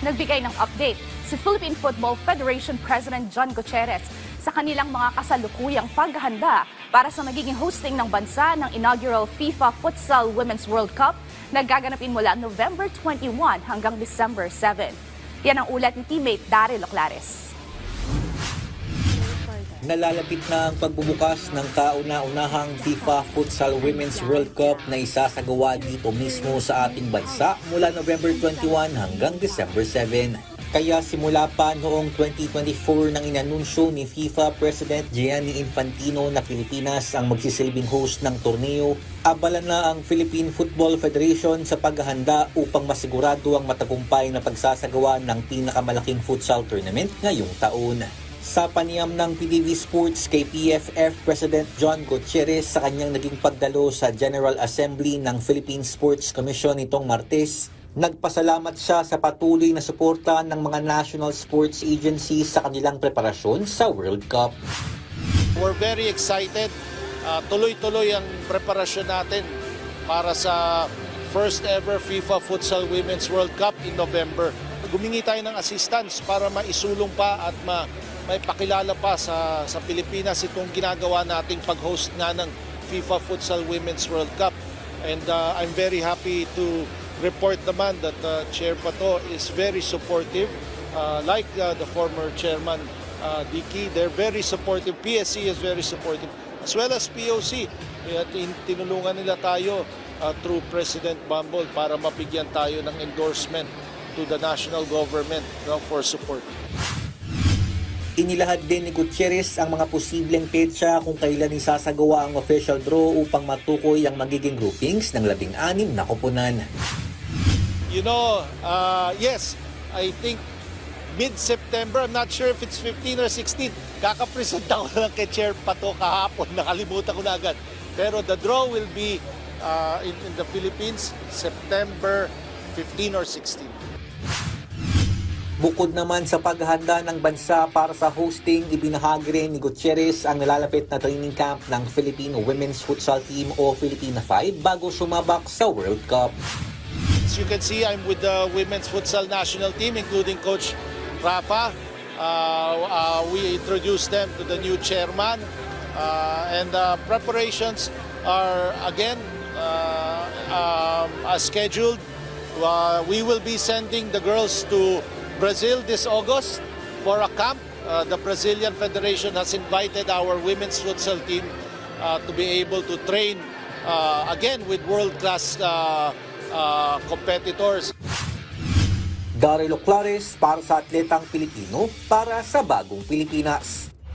Nagbigay ng update si Philippine Football Federation President John Gutierrez sa kanilang mga kasalukuyang paghahanda para sa magiging hosting ng bansa ng inaugural FIFA Futsal Women's World Cup na gaganapin mula November 21 hanggang December 7. Yan ang ulat ni teammate Daryl Oclares. Nalalapit na ang pagbubukas ng kauna-unahang FIFA Futsal Women's World Cup na isasagawa dito mismo sa ating bansa mula November 21 hanggang December 7. Kaya simula pa noong 2024 nang inanunsyo ni FIFA President Gianni Infantino na Pilipinas ang magsisilbing host ng torneo, abala na ang Philippine Football Federation sa paghahanda upang masigurado ang matagumpay na pagsasagawa ng pinakamalaking futsal tournament ngayong taon. Sa panayam ng PDV Sports kay PFF President John Gutierrez sa kanyang naging pagdalo sa General Assembly ng Philippine Sports Commission nitong Martes, nagpasalamat siya sa patuloy na suporta ng mga national sports agencies sa kanilang preparasyon sa World Cup. We're very excited. Tuloy-tuloy ang preparasyon natin para sa first ever FIFA Futsal Women's World Cup in November. Gumingi tayo ng assistance para maisulong pa at may pakilala pa sa Pilipinas itong ginagawa nating pag-host nga ng FIFA Futsal Women's World Cup. And I'm very happy to report naman that Chair Pato is very supportive. Like the former Chairman Dicky, they're very supportive. PSC is very supportive. As well as POC. Tinulungan nila tayo through President Bumble para mabigyan tayo ng endorsement to the national government for support. Inilahad din ni Gutierrez ang mga posibleng petsa kung kailan isasagawa ang official draw upang matukoy ang magiging groupings ng 16 na koponan. You know, yes, I think mid-September, I'm not sure if it's 15 or 16. Kakapresent ako lang kay Chair Pato kahapon, nakalimutan ko na agad. Pero the draw will be in the Philippines, September 15 or 16. Bukod naman sa paghahanda ng bansa para sa hosting, ibinahagi rin ni Gutierrez ang nalalapit na training camp ng Philippine Women's Futsal Team o Filipina 5 bago sumabak sa World Cup. As you can see, I'm with the Women's Futsal National Team, including Coach Rafa. We introduced them to the new chairman, and preparations are again as scheduled. We will be sending the girls to Brazil this August for a camp. The Brazilian Federation has invited our women's futsal team to be able to train again with world-class competitors. Daryl Oclares para sa Atletang Pilipino para sa Bagong Pilipinas.